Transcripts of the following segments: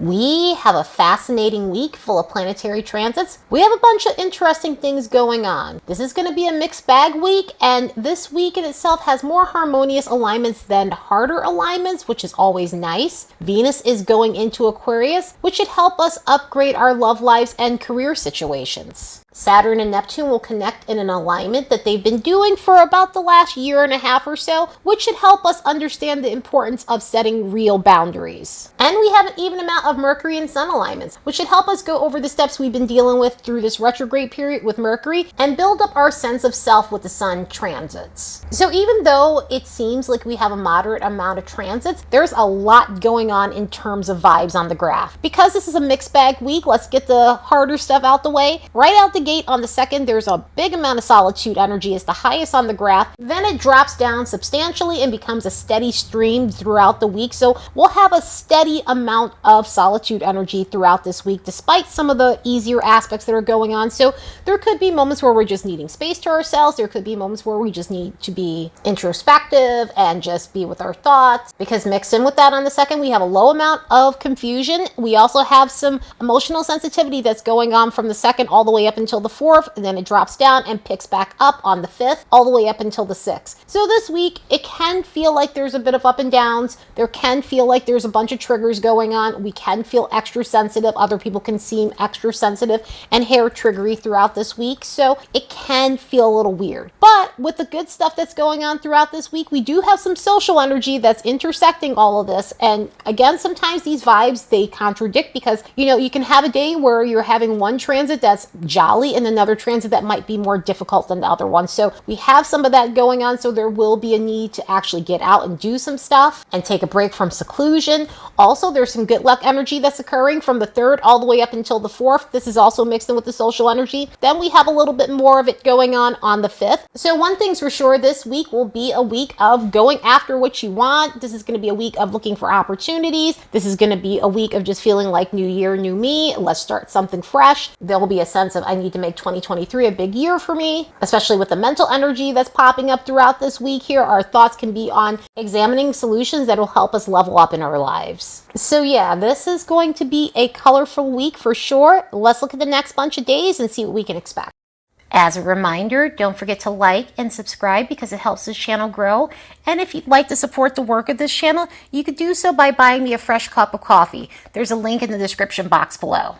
We have a fascinating week full of planetary transits. We have a bunch of interesting things going on. This is going to be a mixed bag week, and this week in itself has more harmonious alignments than harder alignments, which is always nice. Venus is going into Aquarius, which should help us upgrade our love lives and career situations. Saturn and Neptune will connect in an alignment that they've been doing for about the last year and a half or so, which should help us understand the importance of setting real boundaries. And we have an even amount of Mercury and Sun alignments, which should help us go over the steps we've been dealing with through this retrograde period with Mercury and build up our sense of self with the Sun transits. So even though it seems like we have a moderate amount of transits, there's a lot going on in terms of vibes on the graph. Because this is a mixed bag week, let's get the harder stuff out the way. Right out the gate on the 2nd, there's a big amount of solitude energy. It's the highest on the graph. Then it drops down substantially and becomes a steady stream throughout the week. So we'll have a steady amount of solitude energy throughout this week, despite some of the easier aspects that are going on. So there could be moments where we're just needing space to ourselves. There could be moments where we just need to be introspective and just be with our thoughts. Because mixed in with that on the 2nd, we have a low amount of confusion. We also have some emotional sensitivity that's going on from the 2nd all the way up until the 4th, and then it drops down and picks back up on the 5th all the way up until the 6th. So this week it can feel like there's a bit of up and downs. There can feel like there's a bunch of triggers going on. We can feel extra sensitive. Other people can seem extra sensitive and hair triggery throughout this week. So it can feel a little weird. But with the good stuff that's going on throughout this week, we do have some social energy that's intersecting all of this. And again, sometimes these vibes, they contradict because, you can have a day where you're having one transit that's jolly and another transit that might be more difficult than the other one. So we have some of that going on. So there will be a need to actually get out and do some stuff and take a break from seclusion. Also, there's some good luck energy that's occurring from the 3rd all the way up until the 4th. This is also mixed in with the social energy. Then we have a little bit more of it going on the 5th. So one thing's for sure, this week will be a week of going after what you want. This is going to be a week of looking for opportunities. This is going to be a week of just feeling like new year, new me. Let's start something fresh. There will be a sense of I need to make 2023 a big year for me, especially with the mental energy that's popping up throughout this week here. Our thoughts can be on examining solutions that will help us level up in our lives. So yeah, this is going to be a colorful week for sure. Let's look at the next bunch of days and see what we can expect. As a reminder, don't forget to like and subscribe because it helps this channel grow. And if you'd like to support the work of this channel, you could do so by buying me a fresh cup of coffee. There's a link in the description box below.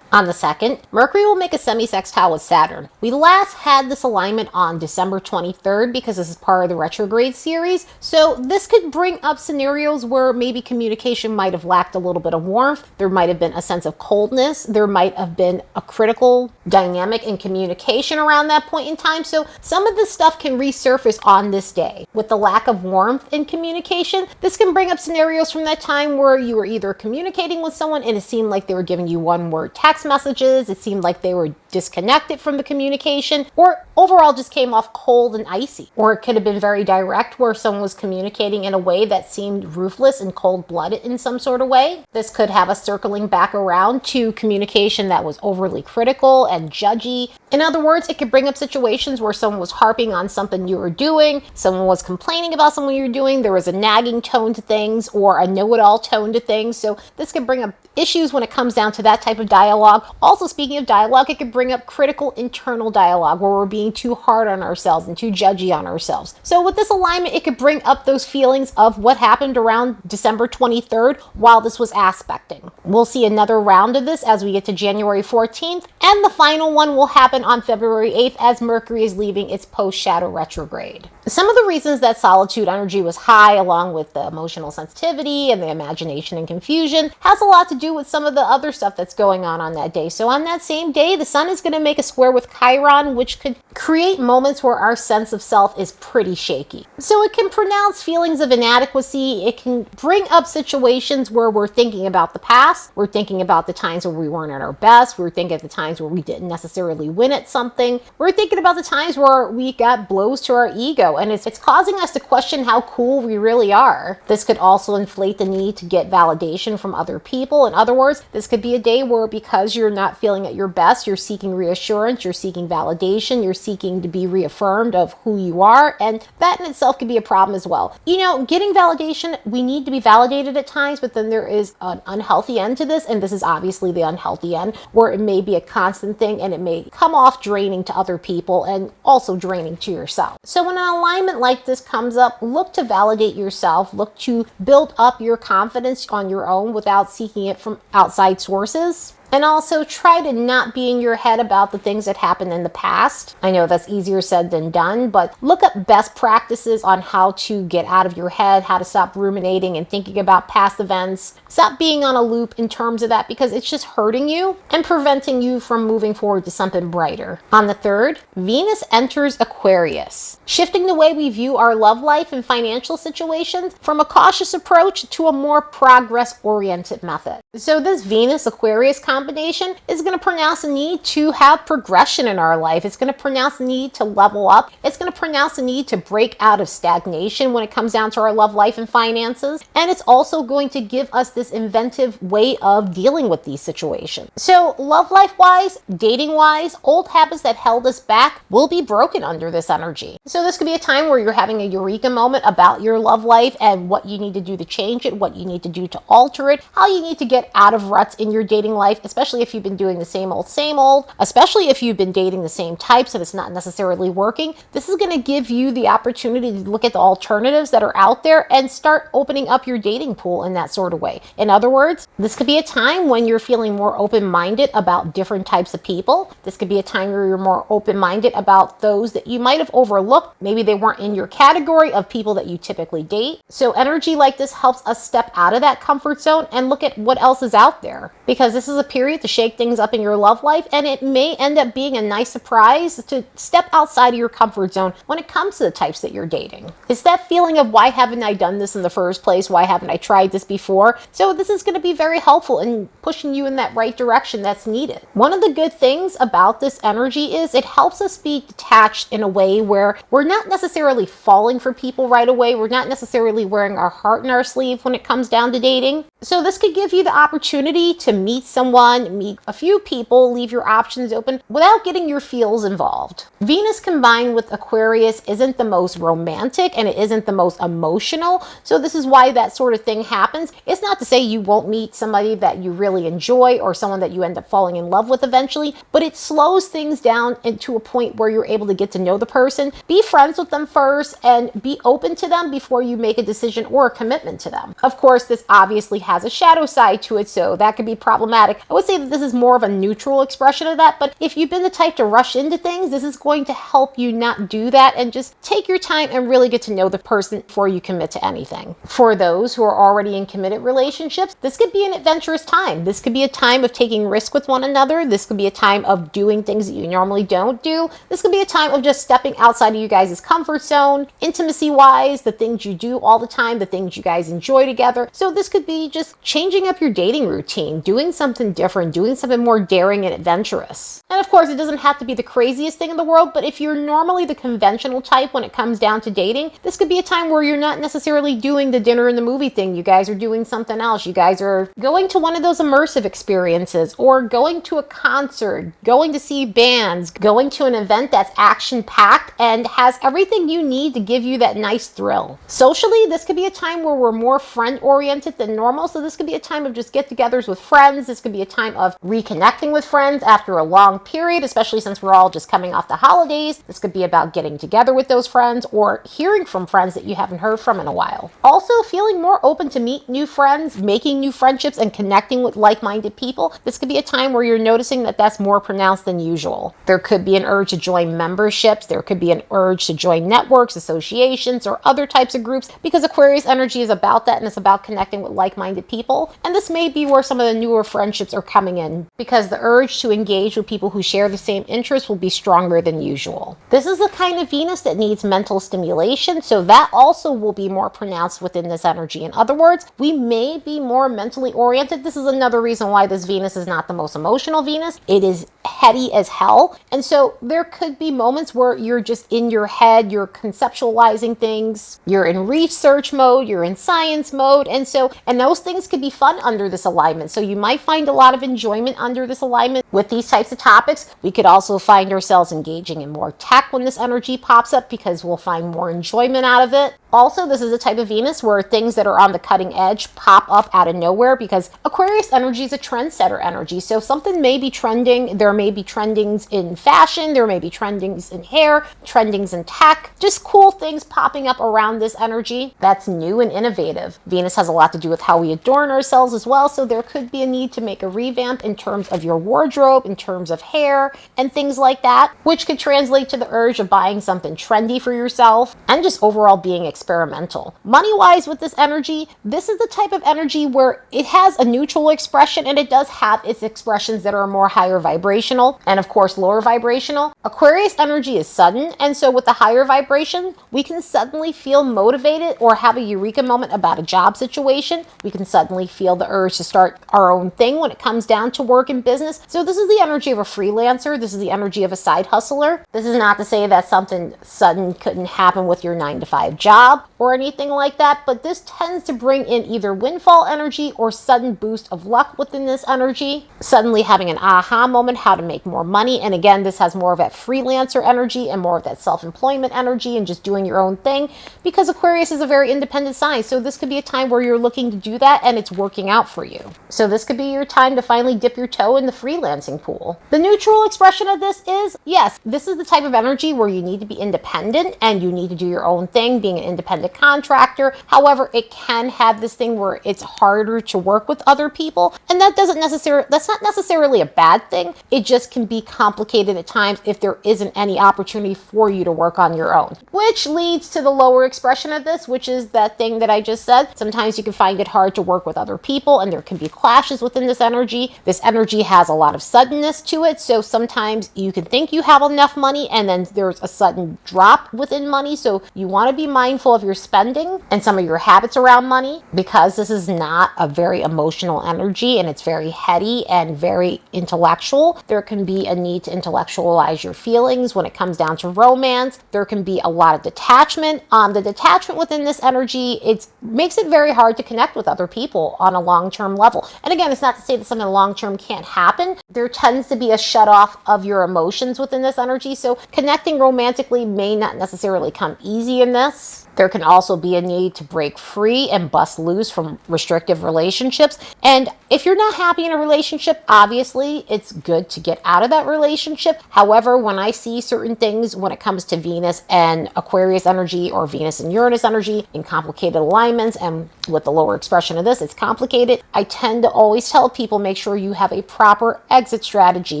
On the 2nd, Mercury will make a semisextile with Saturn. We last had this alignment on December 23rd because this is part of the retrograde series. So this could bring up scenarios where maybe communication might have lacked a little bit of warmth. There might have been a sense of coldness. There might have been a critical dynamic in communication around that point in time. So some of this stuff can resurface on this day. With the lack of warmth in communication, this can bring up scenarios from that time where you were either communicating with someone and it seemed like they were giving you one-word text messages, it seemed like they were disconnected from the communication, or overall just came off cold and icy. Or it could have been very direct where someone was communicating in a way that seemed ruthless and cold-blooded in some sort of way. This could have us circling back around to communication that was overly critical and judgy. In other words, it could bring up situations where someone was harping on something you were doing, someone was complaining about something you were doing, there was a nagging tone to things or a know-it-all tone to things. So this could bring up issues when it comes down to that type of dialogue. Also, speaking of dialogue, it could bring up critical internal dialogue where we're being too hard on ourselves and too judgy on ourselves. So with this alignment, it could bring up those feelings of what happened around December 23rd while this was aspecting. We'll see another round of this as we get to January 14th, and the final one will happen on February 8th as Mercury is leaving its post-shadow retrograde. Some of the reasons that solitude energy was high, along with the emotional sensitivity and the imagination and confusion, has a lot to do with some of the other stuff that's going on that day. So on that same day, the Sun is going to make a square with Chiron, which could create moments where our sense of self is pretty shaky. So it can pronounce feelings of inadequacy. It can bring up situations where we're thinking about the past. We're thinking about the times where we weren't at our best. We're thinking of the times where we didn't necessarily win at something. We're thinking about the times where we got blows to our ego ego, and it's causing us to question how cool we really are. This could also inflate the need to get validation from other people. In other words, this could be a day where, because you're not feeling at your best, you're seeking reassurance, you're seeking validation, you're seeking to be reaffirmed of who you are, and that in itself could be a problem as well. You know, getting validation, we need to be validated at times, but then there is an unhealthy end to this, and this is obviously the unhealthy end, where it may be a constant thing and it may come off draining to other people and also draining to yourself. So when an alignment like this comes up, look to validate yourself, look to build up your confidence on your own without seeking it from outside sources. And also try to not be in your head about the things that happened in the past. I know that's easier said than done, but look up best practices on how to get out of your head, how to stop ruminating and thinking about past events. Stop being on a loop in terms of that, because it's just hurting you and preventing you from moving forward to something brighter. On the 3rd, Venus enters Aquarius, shifting the way we view our love life and financial situations from a cautious approach to a more progress-oriented method. So this Venus-Aquarius combination is going to pronounce a need to have progression in our life. It's going to pronounce the need to level up. It's going to pronounce the need to break out of stagnation when it comes down to our love life and finances. And it's also going to give us this inventive way of dealing with these situations. So love life wise, dating wise, old habits that held us back will be broken under this energy. So this could be a time where you're having a eureka moment about your love life and what you need to do to change it, what you need to do to alter it, how you need to get out of ruts in your dating life, especially if you've been doing the same old, especially if you've been dating the same types and it's not necessarily working. This is going to give you the opportunity to look at the alternatives that are out there and start opening up your dating pool in that sort of way. In other words, this could be a time when you're feeling more open-minded about different types of people. This could be a time where you're more open-minded about those that you might have overlooked. Maybe they weren't in your category of people that you typically date. So energy like this helps us step out of that comfort zone and look at what else is out there, because this is a period to shake things up in your love life, and it may end up being a nice surprise to step outside of your comfort zone when it comes to the types that you're dating. It's that feeling of, why haven't I done this in the first place? Why haven't I tried this before? So this is going to be very helpful in pushing you in that right direction that's needed. One of the good things about this energy is it helps us be detached in a way where we're not necessarily falling for people right away. We're not necessarily wearing our heart in our sleeve when it comes down to dating. So this could give you the opportunity to meet someone, meet a few people, leave your options open without getting your feels involved. Venus combined with Aquarius isn't the most romantic and it isn't the most emotional. So this is why that sort of thing happens. It's not to say you won't meet somebody that you really enjoy or someone that you end up falling in love with eventually, but it slows things down into a point where you're able to get to know the person, be friends with them first, and be open to them before you make a decision or a commitment to them. Of course, this obviously has a shadow side to it, so that could be problematic. I would say that this is more of a neutral expression of that, but if you've been the type to rush into things, this is going to help you not do that and just take your time and really get to know the person before you commit to anything. For those who are already in committed relationships, this could be an adventurous time. This could be a time of taking risks with one another. This could be a time of doing things that you normally don't do. This could be a time of just stepping outside of you guys' comfort zone, intimacy-wise, the things you do all the time, the things you guys enjoy together. So this could be just changing up your dating routine, doing something different, doing something more daring and adventurous. And of course, it doesn't have to be the craziest thing in the world, but if you're normally the conventional type when it comes down to dating, this could be a time where you're not necessarily doing the dinner and the movie thing. You guys are doing something else. You guys are going to one of those immersive experiences, or going to a concert, going to see bands, going to an event that's action-packed and has everything you need to give you that nice thrill. Socially, this could be a time where we're more friend-oriented than normal, so this could be a time of just get-togethers with friends. This could be a time of reconnecting with friends after a long period, especially since we're all just coming off the holidays. This could be about getting together with those friends or hearing from friends that you haven't heard from in a while. Also, feeling more open to meet new friends, making new friendships, and connecting with like-minded people. This could be a time where you're noticing that that's more pronounced than usual. There could be an urge to join memberships. There could be an urge to join networks, associations, or other types of groups, because Aquarius energy is about that, and it's about connecting with like-minded people. And this may be where some of the newer friendships are coming in, because the urge to engage with people who share the same interests will be stronger than usual. This is the kind of Venus that needs mental stimulation, so that also will be more pronounced within this energy. In other words, we may be more mentally oriented. This is another reason why this Venus is not the most emotional Venus. It is heady as hell. And so there could be moments where you're just in your head, you're conceptualizing things, you're in research mode, you're in science mode. And those things could be fun under this alignment. So you might find a lot of enjoyment under this alignment with these types of topics. We could also find ourselves engaging in more tech when this energy pops up because we'll find more enjoyment out of it. Also, this is a type of Venus where things that are on the cutting edge pop up out of nowhere because Aquarius energy is a trendsetter energy. So something may be trending. There may be trendings in fashion. There may be trendings in hair, trendings in tech. Just cool things popping up around this energy that's new and innovative. Venus has a lot to do with how we adorn ourselves as well. So there could be a need to make a revamp in terms of your wardrobe, in terms of hair and things like that, which could translate to the urge of buying something trendy for yourself and just overall being experimental. Money-wise with this energy, this is the type of energy where it has a neutral expression and it does have its expressions that are more higher vibrational and of course lower vibrational. Aquarius energy is sudden, and so with the higher vibration, we can suddenly feel motivated or have a eureka moment about a job situation. We can suddenly feel the urge to start our own thing when it comes down to work and business. So this is the energy of a freelancer. This is the energy of a side hustler. This is not to say that something sudden couldn't happen with your 9-to-5 job or anything like that, but this tends to bring in either windfall energy or sudden boost of luck within this energy. Suddenly having an aha moment, how to make more money. And again, this has more of that freelancer energy and more of that self-employment energy and just doing your own thing because Aquarius is a very independent sign. So this could be a time where you're looking to do that and it's working out for you. So this could be your time to finally dip your toe in the freelancing pool. The neutral expression of this is, yes, this is the type of energy where you need to be independent and you need to do your own thing, being an independent contractor. However, it can have this thing where it's harder to work with other people, and that's not necessarily a bad thing. It just can be complicated at times if there isn't any opportunity for you to work on your own, which leads to the lower expression of this, which is that thing that I just said. Sometimes you can find it hard to work with other people and there can be clashes within this energy. This energy has a lot of suddenness to it, so sometimes you can think you have enough money and then there's a sudden drop within money. So you want to be mindful of your spending and some of your habits around money because this is not a very emotional energy and it's very heady and very intellectual. There can be a need to intellectualize your feelings when it comes down to romance. There can be a lot of detachment. The detachment within this energy, it makes it very hard to connect with other people on a long-term level. And again, it's not to say that something long-term can't happen. There tends to be a shut-off of your emotions within this energy. So connecting romantically may not necessarily come easy in this. There can also be a need to break free and bust loose from restrictive relationships. And if you're not happy in a relationship, obviously it's good to get out of that relationship. However, when I see certain things when it comes to Venus and Aquarius energy or Venus and Uranus energy in complicated alignments, and with the lower expression of this, it's complicated, I tend to always tell people make sure you have a proper exit strategy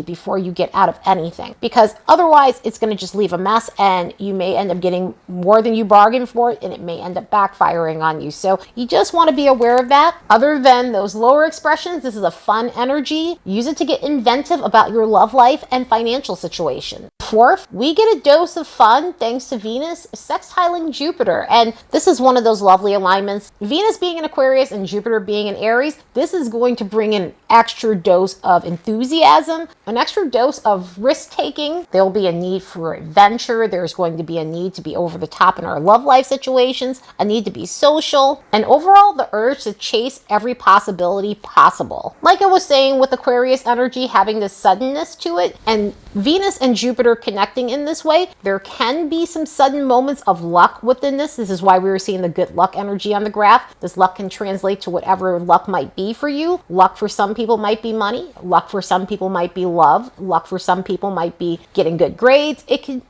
before you get out of anything, because otherwise it's going to just leave a mess and you may end up getting more than you bargained for and it may end up backfiring on you. So you just want to be aware of that. Other than those lower expressions, this is a fun energy. Use it to get inventive about your love life and financial situation. Fourth, we get a dose of fun thanks to Venus sextiling Jupiter. And this is one of those lovely alignments. Venus being in Aquarius and Jupiter being in Aries, this is going to bring an extra dose of enthusiasm, an extra dose of risk-taking. There will be a need for adventure. There's going to be a need to be over the top in our love life situations, a need to be social, and overall the urge to chase every possibility possible. Like I was saying with Aquarius energy having this suddenness to it, and Venus and Jupiter connecting in this way, there can be some sudden moments of luck within this. This is why we were seeing the good luck energy on the graph. This luck can translate to whatever luck might be for you. Luck for some people might be money. Luck for some people might be love. Luck for some people might be getting good grades.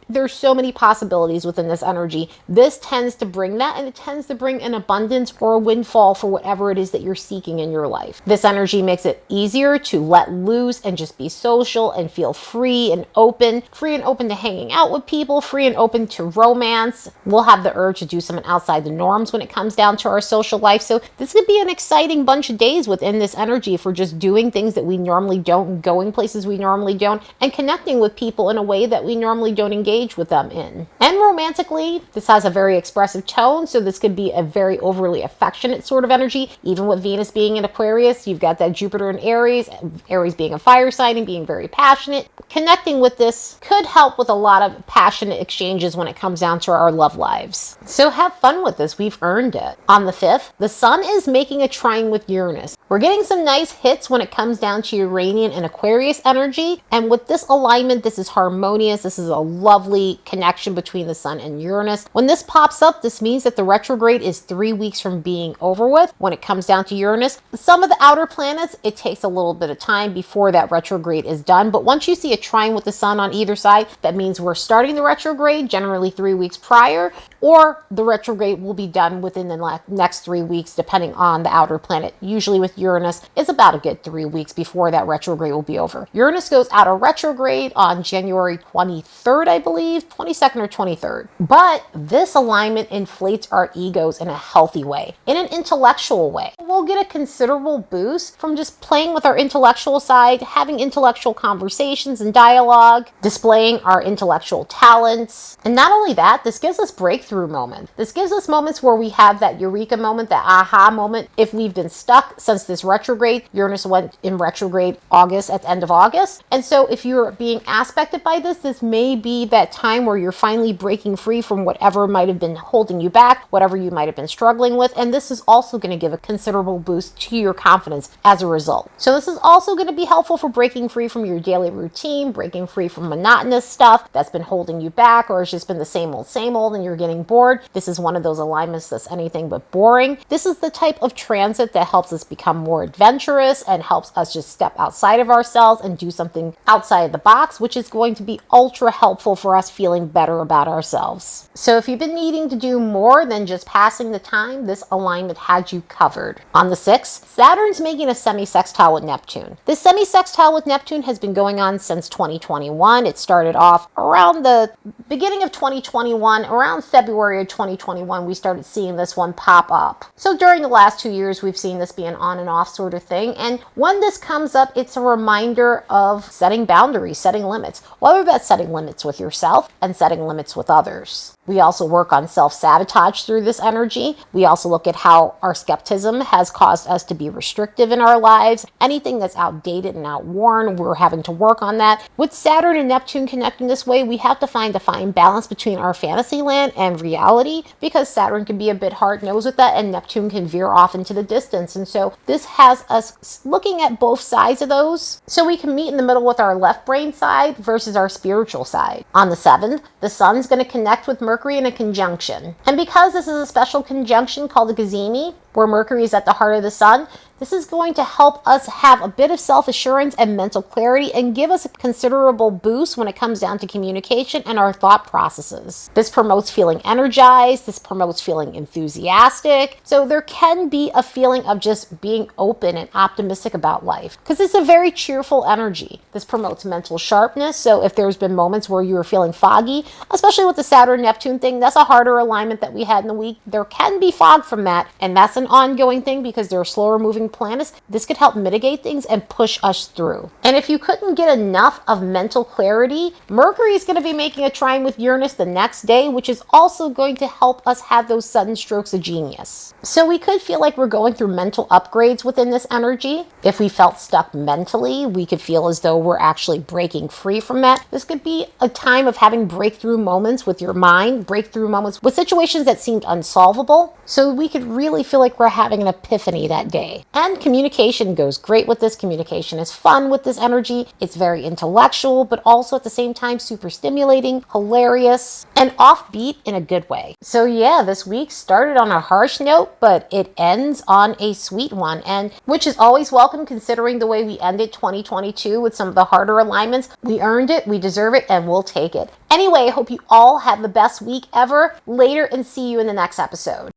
There's so many possibilities within this energy. This tends to bring that, and it tends to bring an abundance or a windfall for whatever it is that you're seeking in your life. This energy makes it easier to let loose and just be social and feel free and open to hanging out with people, free and open to romance. We'll have the urge to do something outside the norms when it comes down to our social life. So this could be an exciting bunch of days within this energy for just doing things that we normally don't, going places we normally don't, and connecting with people in a way that we normally don't engage with them in. And And romantically, this has a very expressive tone, so this could be a very overly affectionate sort of energy. Even with Venus being in Aquarius, you've got that Jupiter in Aries, Aries being a fire sign and being very passionate. Connecting with this could help with a lot of passionate exchanges when it comes down to our love lives. So have fun with this. We've earned it. On the 5th, the Sun is making a trine with Uranus. We're getting some nice hits when it comes down to Uranian and Aquarius energy. And with this alignment, this is harmonious. This is a lovely connection between the Sun and Uranus. When this pops up, this means that the retrograde is 3 weeks from being over with. When it comes down to Uranus, some of the outer planets, it takes a little bit of time before that retrograde is done. But once you see a trine with the Sun on either side, that means we're starting the retrograde generally 3 weeks prior, or the retrograde will be done within the next 3 weeks, depending on the outer planet. Usually with Uranus, it's about a good 3 weeks before that retrograde will be over. Uranus goes out of retrograde on January 23rd, I believe, 22nd or 23rd. But this alignment inflates our egos in a healthy way, in an intellectual way. We'll get a considerable boost from just playing with our intellectual side, having intellectual conversations and dialogue, displaying our intellectual talents. And not only that, this gives us breakthrough moments. This gives us moments where we have that eureka moment, that aha moment. If we've been stuck since this retrograde, Uranus went in retrograde August, at the end of August. And so if you're being aspected by this, this may be that time where you're finally breaking free from whatever might have been holding you back, whatever you might have been struggling with. And this is also going to give a considerable boost to your confidence as a result. So this is also going to be helpful for breaking free from your daily routine, breaking free from monotonous stuff that's been holding you back, or it's just been the same old and you're getting bored. This is one of those alignments that's anything but boring. This is the type of transit that helps us become more adventurous and helps us just step outside of ourselves and do something outside the box, which is going to be ultra helpful for us feeling better about ourselves. So if you've been needing to do more than just passing the time, this alignment had you covered. On the 6th, Saturn's making a semisextile with Neptune. This semisextile with Neptune has been going on since 2021. It started off around the beginning of 2021, around February of 2021, we started seeing this one pop up. So during the last 2 years, we've seen this be an on and off sort of thing. And when this comes up, it's a reminder of setting boundaries, setting limits, whether that's setting limits with yourself and setting limits with others. We also work on self-sabotage through this energy. We also look at how our skepticism has caused us to be restrictive in our lives. Anything that's outdated and outworn, we're having to work on that. With Saturn and Neptune connecting this way, we have to find a fine balance between our fantasy land and reality, because Saturn can be a bit hard-nosed with that and Neptune can veer off into the distance. And so this has us looking at both sides of those so we can meet in the middle with our left brain side versus our spiritual side. On the 7th, the Sun's going to connect with Mercury in a conjunction. And because this is a special conjunction called a Gazimi, where Mercury is at the heart of the Sun, this is going to help us have a bit of self-assurance and mental clarity and give us a considerable boost when it comes down to communication and our thought processes. This promotes feeling energized. This promotes feeling enthusiastic. So there can be a feeling of just being open and optimistic about life because it's a very cheerful energy. This promotes mental sharpness. So if there's been moments where you were feeling foggy, especially with the Saturn-Neptune thing, that's a harder alignment that we had in the week. There can be fog from that, and that's an ongoing thing because they're slower moving planets. This could help mitigate things and push us through. And if you couldn't get enough of mental clarity, Mercury is going to be making a trine with Uranus the next day, which is also going to help us have those sudden strokes of genius. So we could feel like we're going through mental upgrades within this energy. If we felt stuck mentally, we could feel as though we're actually breaking free from that. This could be a time of having breakthrough moments with your mind, breakthrough moments with situations that seemed unsolvable. So we could really feel like we're having an epiphany that day. And communication goes great with this. Communication is fun with this energy. It's very intellectual, but also at the same time super stimulating, hilarious, and offbeat in a good way. So yeah, this week started on a harsh note, but it ends on a sweet one, and which is always welcome considering the way we ended 2022 with some of the harder alignments. We earned it, we deserve it, and we'll take it. Anyway, I hope you all have the best week ever. Later, and see you in the next episode.